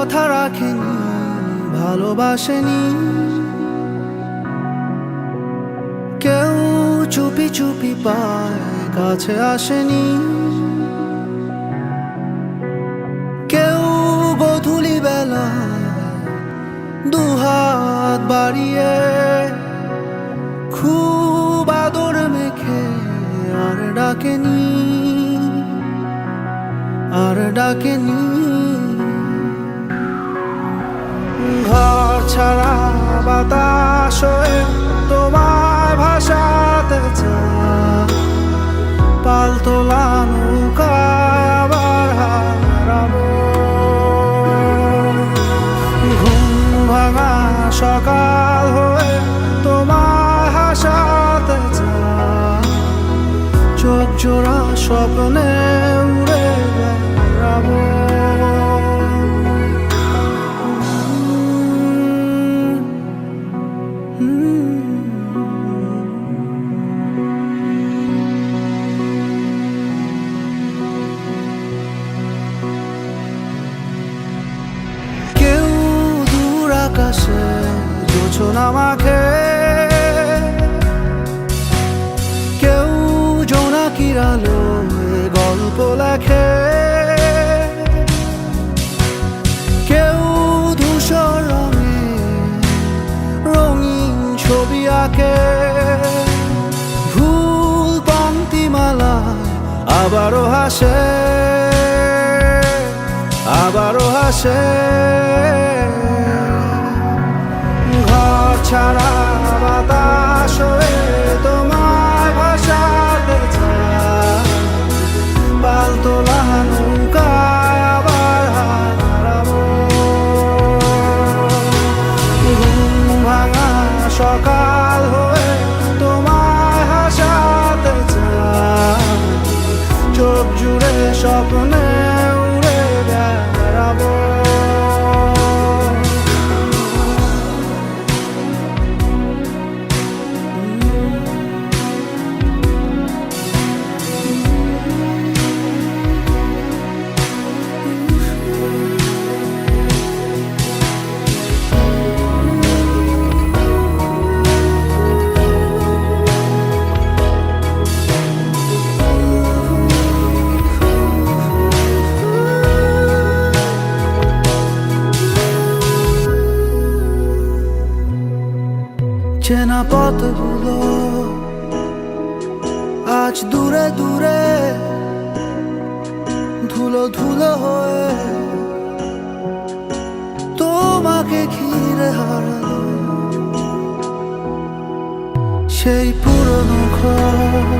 কথা রাখেনি, ভালোবাসেনি। কেউ চুপি চুপি পায় কাছে আসেনি। কেউ গধূলি বেলা দুহাত বাড়িয়ে খুব আদর মেখে আর ডাকেনি, আর ডাকেনি। ঘর ছাড়া বাতাস হয়ে তোমায় ভাসাতে চায়, পালতোলা নৌকায় আবার হারাবো। ঘুম ভাঙা সকাল হয়ে তোমায় হাসাতে চায়, চোখ জোড়া স্বপ্নে উড়ে বেড়াবো। কেউ দূর আকাশে জোছনা মাখে, কেউ জোনাকির আলোয় গল্প লেখে, কেউ ধূসর রঙে রঙিন ছবি আঁকে। ভুল পংক্তিমালায় আবারও হাসে, আবারও হাসে। ঘর ছাড়া বাতাস হয়ে তোমায় ভাসাতে চায়, পালতোলা নৌকায় আবার হারাবো। ঘুম ভাঙা সকাল হয়ে তোমায় হাসাতে চায়, চোখ জুড়ে স্বপ্নে উড়ে বেড়াবো। চেনা পথগুলো আজ দূরে দূরে, ধুলো ধুলো হয়ে তোমাকে ঘিরে হারালো। সেই পুরনো ঘর